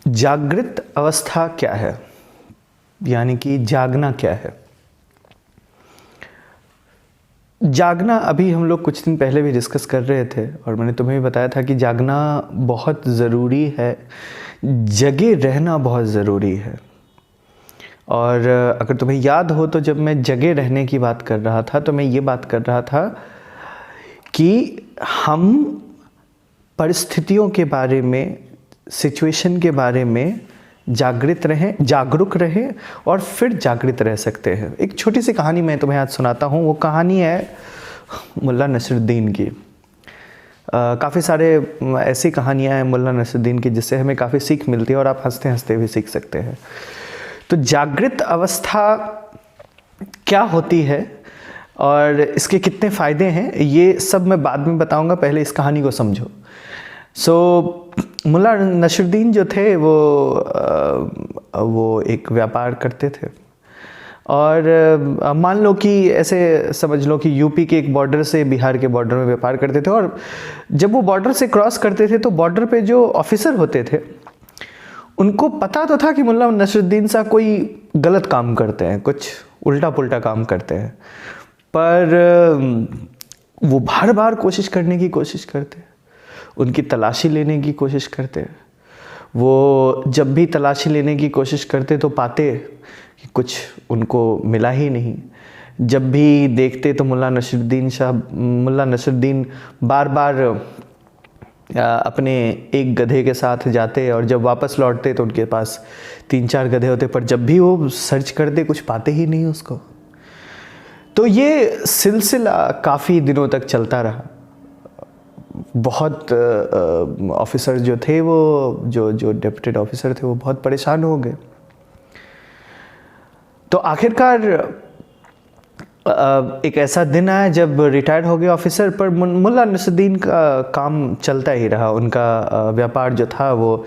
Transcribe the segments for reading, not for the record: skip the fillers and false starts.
जागृत अवस्था क्या है, यानी कि जागना क्या है। जागना अभी हम लोग कुछ दिन पहले भी डिस्कस कर रहे थे और मैंने तुम्हें भी बताया था कि जागना बहुत ज़रूरी है, जगे रहना बहुत ज़रूरी है। और अगर तुम्हें याद हो तो जब मैं जगे रहने की बात कर रहा था तो मैं ये बात कर रहा था कि हम परिस्थितियों के बारे में, सिचुएशन के बारे में जागृत रहें, जागरूक रहें और फिर जागृत रह सकते हैं। एक छोटी सी कहानी मैं तुम्हें आज सुनाता हूँ। वो कहानी है मुल्ला नसरुद्दीन की। काफ़ी सारे ऐसी कहानियाँ हैं मुल्ला नसरुद्दीन की जिससे हमें काफ़ी सीख मिलती है और आप हंसते हंसते भी सीख सकते हैं। तो जागृत अवस्था क्या होती है और इसके कितने फ़ायदे हैं, ये सब मैं बाद में बताऊंगा, पहले इस कहानी को समझो। मुल्ला नसरुद्दीन जो थे वो एक व्यापार करते थे और मान लो कि ऐसे समझ लो कि यूपी के एक बॉर्डर से बिहार के बॉर्डर में व्यापार करते थे। और जब वो बॉर्डर से क्रॉस करते थे तो बॉर्डर पे जो ऑफिसर होते थे उनको पता तो था कि मुल्ला नसरुद्दीन साहब कोई गलत काम करते हैं, कुछ उल्टा पुल्टा काम करते हैं, पर वो बार बार कोशिश करते, उनकी तलाशी लेने की कोशिश करते। वो जब भी तलाशी लेने की कोशिश करते तो पाते कि कुछ उनको मिला ही नहीं। जब भी देखते तो मुल्ला नसरुद्दीन बार बार अपने एक गधे के साथ जाते और जब वापस लौटते तो उनके पास 3-4 गधे होते, पर जब भी वो सर्च करते कुछ पाते ही नहीं उसको। तो ये सिलसिला काफ़ी दिनों तक चलता रहा। बहुत ऑफिसर जो थे, वो जो डेप्यूटेड ऑफिसर थे, वो बहुत परेशान हो गए। तो आखिरकार एक ऐसा दिन आया जब रिटायर्ड हो गए ऑफिसर, पर मुल्ला नसरुद्दीन का काम चलता ही रहा। उनका व्यापार जो था वो,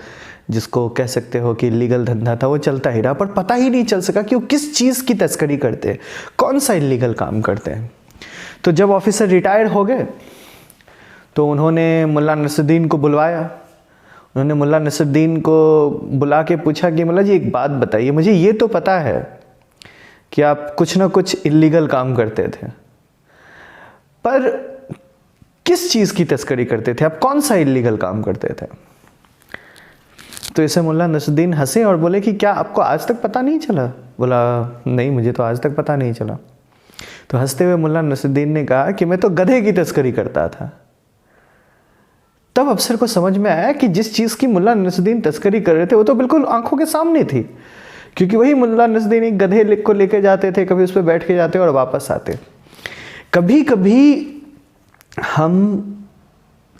जिसको कह सकते हो कि लीगल धंधा था, वो चलता ही रहा। पर पता ही नहीं चल सका कि वो किस चीज़ की तस्करी करते हैं, कौन सा इलीगल काम करते हैं। तो जब ऑफिसर रिटायर हो गए तो उन्होंने मुल्ला नसरुद्दीन को बुलवाया। उन्होंने मुल्ला नसरुद्दीन को बुला के पूछा कि मुल्ला जी एक बात बताइए, मुझे ये तो पता है कि आप कुछ ना कुछ इलीगल काम करते थे, पर किस चीज़ की तस्करी करते थे आप, कौन सा इलीगल काम करते थे। तो इसे मुल्ला नसरुद्दीन हंसे और बोले कि क्या आपको आज तक पता नहीं चला। बोला नहीं, मुझे तो आज तक पता नहीं चला। तो हंसते हुए मुल्ला नसरुद्दीन ने कहा कि मैं तो गधे की तस्करी करता था। तब अफसर को समझ में आया कि जिस चीज़ की मुल्ला नसरुद्दीन तस्करी कर रहे थे वो तो बिल्कुल आंखों के सामने थी, क्योंकि वही मुल्ला नसरुद्दीन एक गधे को लेकर जाते थे, कभी उस पर बैठ के जाते और वापस आते। कभी कभी हम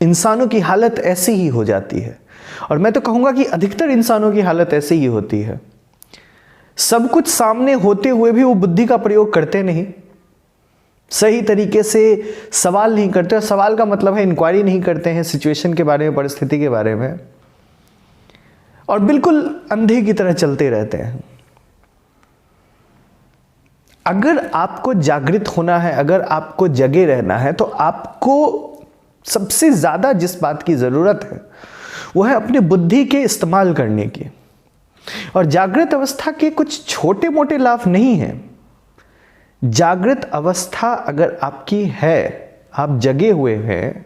इंसानों की हालत ऐसी ही हो जाती है, और मैं तो कहूँगा कि अधिकतर इंसानों की हालत ऐसी ही होती है। सब कुछ सामने होते हुए भी वो बुद्धि का प्रयोग करते नहीं, सही तरीके से सवाल नहीं करते। और सवाल का मतलब है इंक्वायरी नहीं करते हैं सिचुएशन के बारे में, परिस्थिति के बारे में, और बिल्कुल अंधे की तरह चलते रहते हैं। अगर आपको जागृत होना है, अगर आपको जगे रहना है, तो आपको सबसे ज्यादा जिस बात की जरूरत है वो है अपने बुद्धि के इस्तेमाल करने की। और जागृत अवस्था के कुछ छोटे मोटे लाभ नहीं हैं। जागृत अवस्था अगर आपकी है, आप जगे हुए हैं,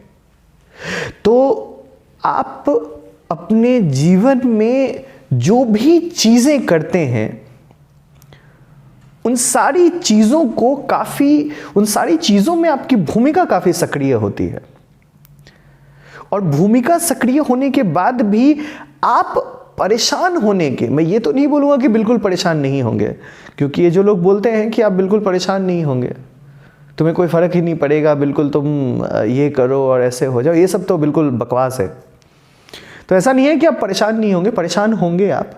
तो आप अपने जीवन में जो भी चीजें करते हैं उन सारी चीजों में आपकी भूमिका काफी सक्रिय होती है। और भूमिका सक्रिय होने के बाद भी आप परेशान होने के, मैं ये तो नहीं बोलूंगा कि बिल्कुल परेशान नहीं होंगे, क्योंकि ये जो लोग बोलते हैं कि आप बिल्कुल परेशान नहीं होंगे, तुम्हें कोई फर्क ही नहीं पड़ेगा, बिल्कुल तुम ये करो और ऐसे हो जाओ, ये सब तो बिल्कुल बकवास है। तो ऐसा नहीं है कि आप परेशान नहीं होंगे, परेशान होंगे आप,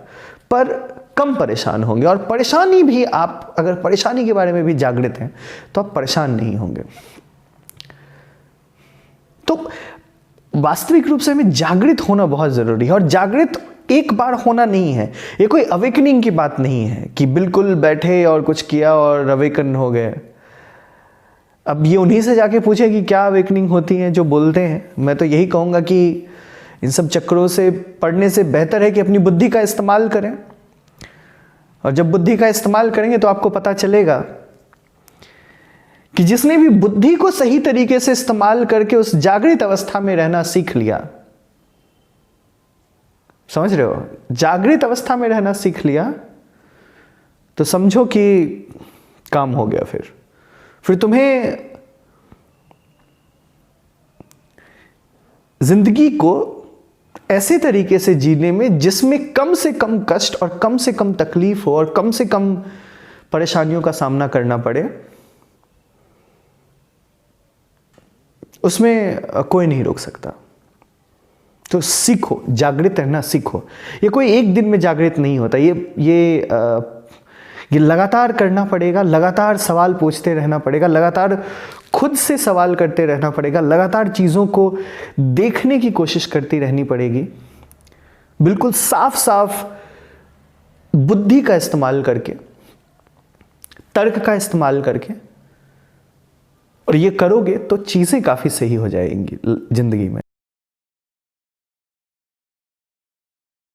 पर कम परेशान होंगे। और परेशानी भी, आप अगर परेशानी के बारे में भी जागृत हैं तो आप परेशान नहीं होंगे। तो वास्तविक रूप से हमें जागृत होना बहुत जरूरी है। और जागृत एक बार होना नहीं है, ये कोई अवेकनिंग की बात नहीं है कि बिल्कुल बैठे और कुछ किया और अवेकन हो गए। अब ये उन्हीं से जाके पूछे कि क्या अवेकनिंग होती है जो बोलते हैं। मैं तो यही कहूँगा कि इन सब चक्करों से पढ़ने से बेहतर है कि अपनी बुद्धि का इस्तेमाल करें। और जब बुद्धि का इस्तेमाल करेंगे तो आपको पता चलेगा कि जिसने भी बुद्धि को सही तरीके से इस्तेमाल करके उस जागृत अवस्था में रहना सीख लिया, समझ रहे हो, जागृत अवस्था में रहना सीख लिया, तो समझो कि काम हो गया। फिर तुम्हें जिंदगी को ऐसे तरीके से जीने में जिसमें कम से कम कष्ट और कम से कम तकलीफ हो और कम से कम परेशानियों का सामना करना पड़े, उसमें कोई नहीं रोक सकता। तो सीखो, जागृत रहना सीखो। ये कोई एक दिन में जागृत नहीं होता, ये लगातार करना पड़ेगा, लगातार सवाल पूछते रहना पड़ेगा, लगातार खुद से सवाल करते रहना पड़ेगा, लगातार चीज़ों को देखने की कोशिश करती रहनी पड़ेगी, बिल्कुल साफ साफ बुद्धि का इस्तेमाल करके, तर्क का इस्तेमाल करके। और ये करोगे तो चीज़ें काफ़ी सही हो जाएंगी ज़िंदगी में।